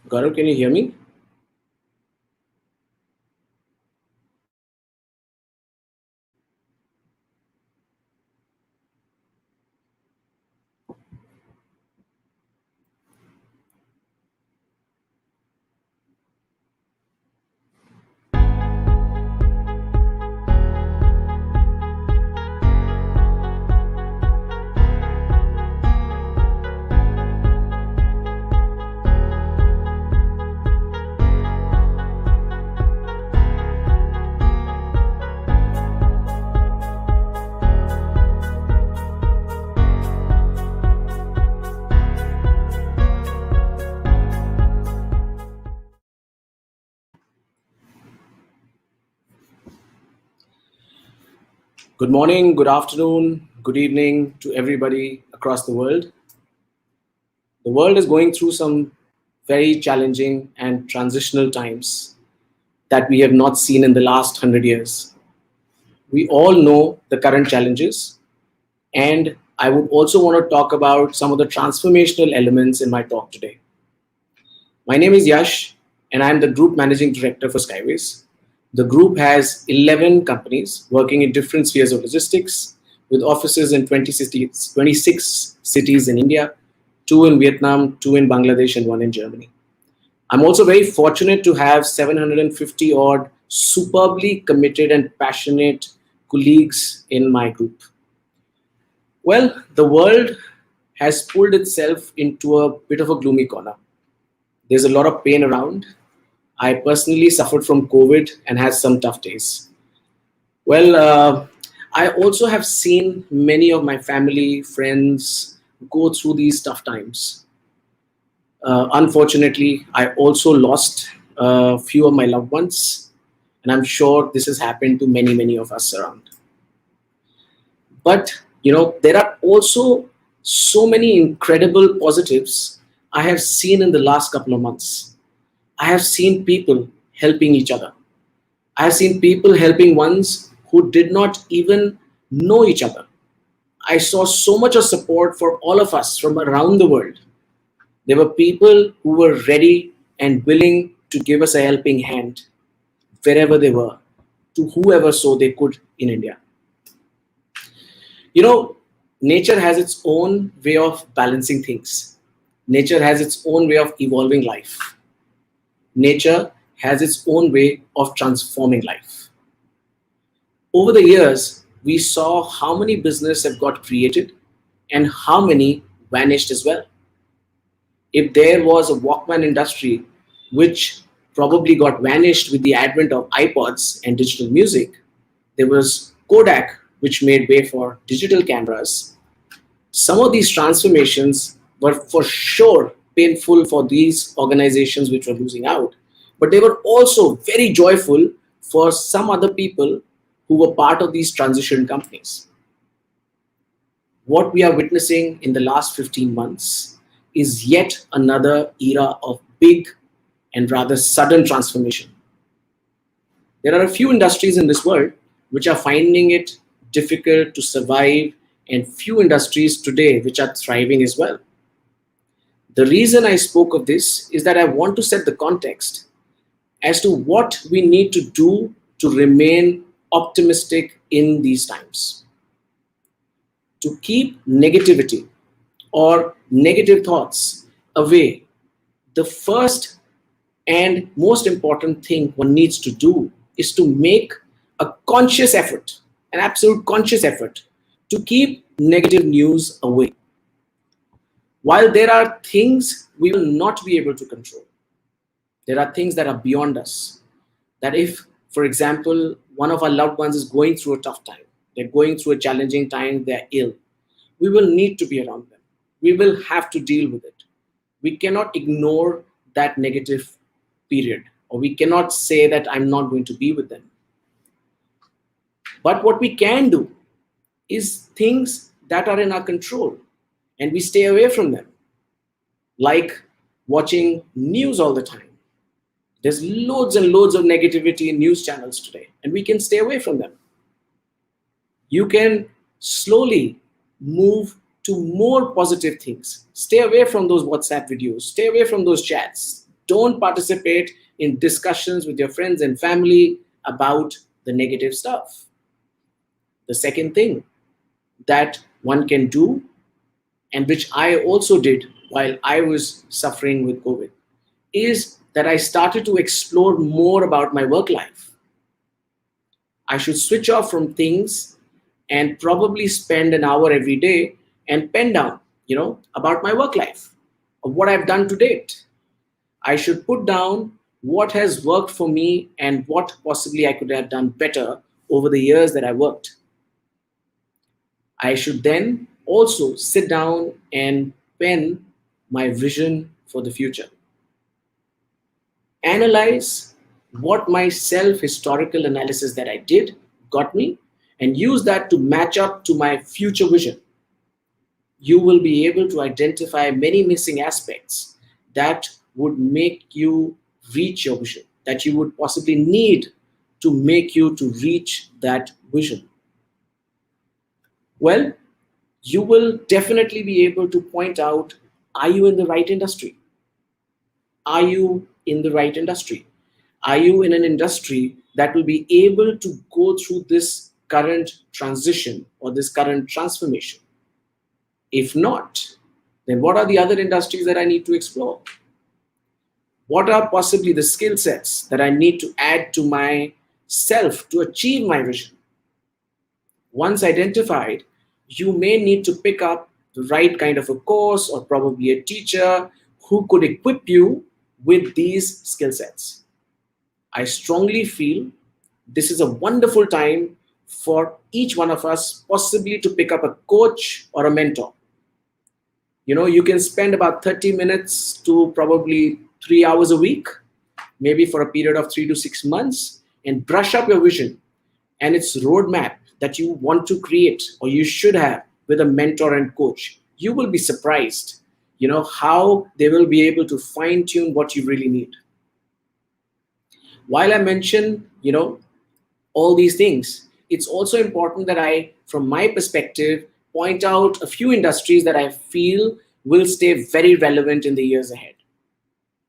Gaurav, can you hear me? Good morning, good afternoon, good evening to everybody across the world. The world is going through some very challenging and transitional times that we have not seen in the last 100 years. We all know the current challenges, and I would also want to talk about some of the transformational elements in my talk today. My name is Yash, and I'm the Group Managing Director for Skyways. The group has 11 companies working in different spheres of logistics, with offices in 26 cities in India, two in Vietnam, two in Bangladesh, and one in Germany. I'm also very fortunate to have 750 odd superbly committed and passionate colleagues in my group. Well, the world has pulled itself into a bit of a gloomy corner. There's a lot of pain around. I personally suffered from COVID and had some tough days. Well, I also have seen many of my family, friends go through these tough times. Unfortunately, I also lost a few of my loved ones, and I'm sure this has happened to many, many of us around. But there are also so many incredible positives I have seen in the last couple of months. I have seen people helping each other. I have seen people helping ones who did not even know each other. I saw so much of support for all of us from around the world. There were people who were ready and willing to give us a helping hand wherever they were, to whoever so they could in India. You know, nature has its own way of balancing things. Nature has its own way of evolving life. Nature has its own way of transforming life. Over the years, we saw how many businesses have got created and how many vanished as well. If there was a Walkman industry which probably got vanished with the advent of iPods and digital music, there was Kodak, which made way for digital cameras. Some of these transformations were for sure painful for these organizations which were losing out, but they were also very joyful for some other people who were part of these transition companies. What we are witnessing in the last 15 months is yet another era of big and rather sudden transformation. There are a few industries in this world which are finding it difficult to survive, and few industries today which are thriving as well. The reason I spoke of this is that I want to set the context as to what we need to do to remain optimistic in these times. To keep negativity or negative thoughts away, the first and most important thing one needs to do is to make a conscious effort, an absolute conscious effort, to keep negative news away. While there are things we will not be able to control, there are things that are beyond us. That if, for example, one of our loved ones is going through a tough time, they're going through a challenging time, they're ill, we will need to be around them. We will have to deal with it. We cannot ignore that negative period, or we cannot say that I'm not going to be with them. But what we can do is things that are in our control, and we stay away from them, like watching news all the time. There's loads and loads of negativity in news channels today, and we can stay away from them. You can slowly move to more positive things. Stay away from those WhatsApp videos, stay away from those chats. Don't participate in discussions with your friends and family about the negative stuff. The second thing that one can do, and which I also did while I was suffering with COVID, is that I started to explore more about my work life. I should switch off from things and probably spend an hour every day and pen down, about my work life, of what I've done to date. I should put down what has worked for me and what possibly I could have done better over the years that I worked. I should then also sit down and pen my vision for the future. Analyze what my self historical analysis that I did got me, and use that to match up to my future vision. You will be able to identify many missing aspects that would make you reach your vision, that you would possibly need to make you to reach that vision. Well, you will definitely be able to point out, are you in the right industry? Are you in the right industry? Are you in an industry that will be able to go through this current transition or this current transformation? If not, then what are the other industries that I need to explore? What are possibly the skill sets that I need to add to myself to achieve my vision? Once identified, you may need to pick up the right kind of a course or probably a teacher who could equip you with these skill sets. I strongly feel this is a wonderful time for each one of us possibly to pick up a coach or a mentor. You can spend about 30 minutes to probably 3 hours a week, maybe for a period of 3 to 6 months, and brush up your vision and its roadmap that you want to create or you should have with a mentor and coach. You will be surprised, how they will be able to fine tune what you really need. While I mention, all these things, it's also important that I, from my perspective, point out a few industries that I feel will stay very relevant in the years ahead.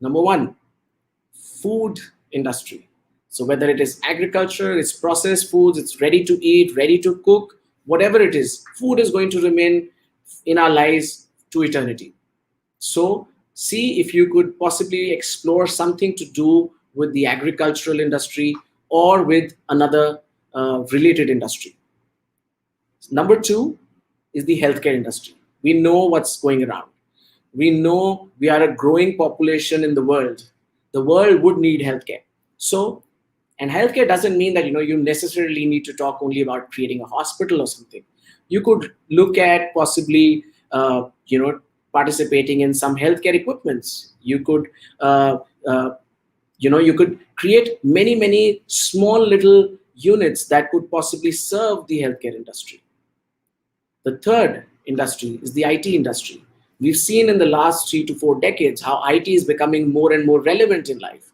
Number one, food industry. So whether it is agriculture, it's processed foods, it's ready to eat, ready to cook, whatever it is, food is going to remain in our lives to eternity. So see if you could possibly explore something to do with the agricultural industry or with another related industry. Number two is the healthcare industry. We know what's going around. We know we are a growing population in the world. The world would need healthcare. So, and healthcare doesn't mean that you necessarily need to talk only about creating a hospital or something. You could look at possibly participating in some healthcare equipments. You could you could create many small little units that could possibly serve the healthcare industry. The third industry is the IT industry. We've seen in the last 3 to 4 decades how IT is becoming more and more relevant in life,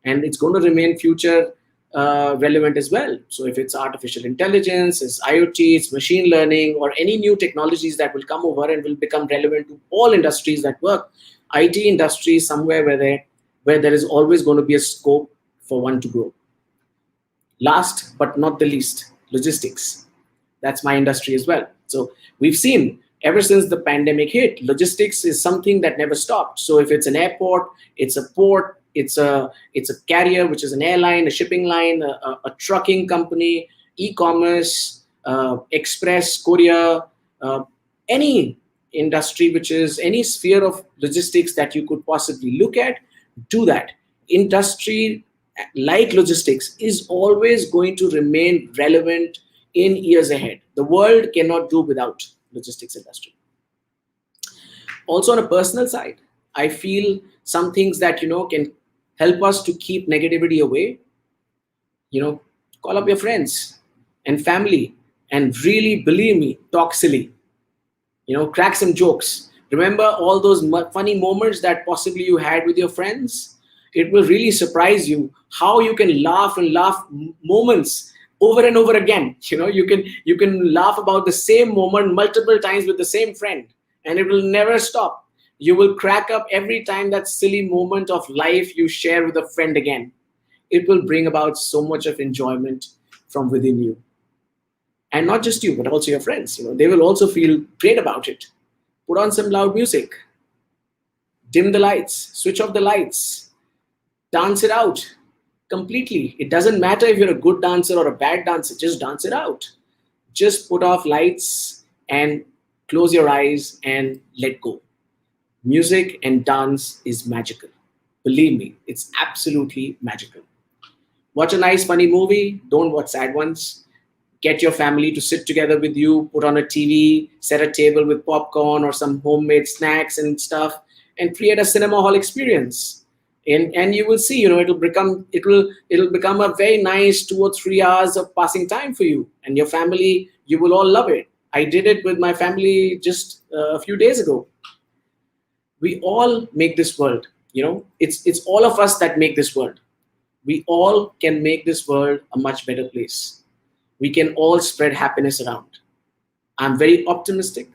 and it's going to remain future relevant as well. So if it's artificial intelligence, it's IoT, it's machine learning, or any new technologies that will come over and will become relevant to all industries that work, IT industry is somewhere where there is always going to be a scope for one to grow. Last but not the least, logistics. That's my industry as well. So we've seen ever since the pandemic hit, logistics is something that never stopped. So if it's an airport, it's a port, it's a carrier, which is an airline, a shipping line, a trucking company, e-commerce, express, courier, any industry, which is any sphere of logistics that you could possibly look at, do that. Industry like logistics is always going to remain relevant in years ahead. The world cannot do without logistics industry. Also on a personal side, I feel some things that can help us to keep negativity away. Call up your friends and family and really, believe me, talk silly. Crack some jokes. Remember all those funny moments that possibly you had with your friends? It will really surprise you how you can laugh and laugh moments over and over again. You can laugh about the same moment multiple times with the same friend, and it will never stop. You will crack up every time that silly moment of life you share with a friend again. It will bring about so much of enjoyment from within you. And not just you, but also your friends. They will also feel great about it. Put on some loud music, dim the lights, switch off the lights, dance it out completely. It doesn't matter if you're a good dancer or a bad dancer, just dance it out. Just put off lights and close your eyes and let go. Music and dance is magical. Believe me, it's absolutely magical. Watch a nice, funny movie. Don't watch sad ones. Get your family to sit together with you, put on a TV, set a table with popcorn or some homemade snacks and stuff, and create a cinema hall experience. And you will see, it'll become a very nice 2 or 3 hours of passing time for you and your family. You will all love it. I did it with my family just a few days ago. We all make this world. It's all of us that make this world. We all can make this world a much better place. We can all spread happiness around. I'm very optimistic.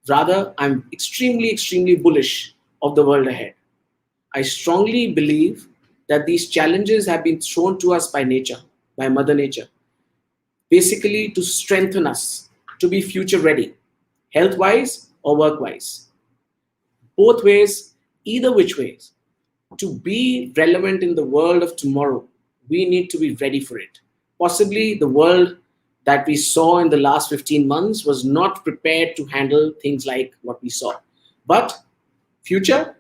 Rather, I'm extremely bullish of the world ahead. I strongly believe that these challenges have been thrown to us by nature, by Mother Nature, basically to strengthen us, to be future ready, health wise or work wise. Both ways, either which ways, to be relevant in the world of tomorrow, we need to be ready for it. Possibly the world that we saw in the last 15 months was not prepared to handle things like what we saw. But future,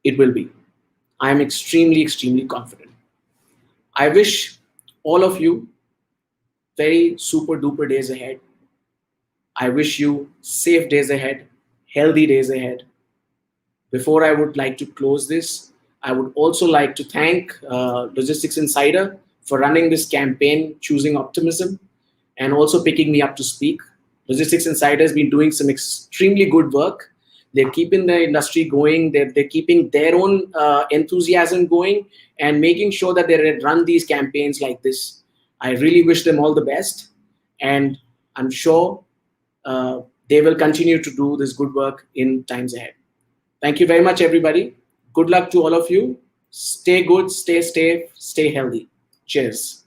it will be. I am extremely confident. I wish all of you very super duper days ahead. I wish you safe days ahead, healthy days ahead. Before I would like to close this, I would also like to thank Logistics Insider for running this campaign, Choosing Optimism, and also picking me up to speak. Logistics Insider has been doing some extremely good work. They're keeping the industry going. They're keeping their own enthusiasm going and making sure that they run these campaigns like this. I really wish them all the best. And I'm sure they will continue to do this good work in times ahead. Thank you very much, everybody. Good luck to all of you. Stay good, stay safe, stay healthy. Cheers.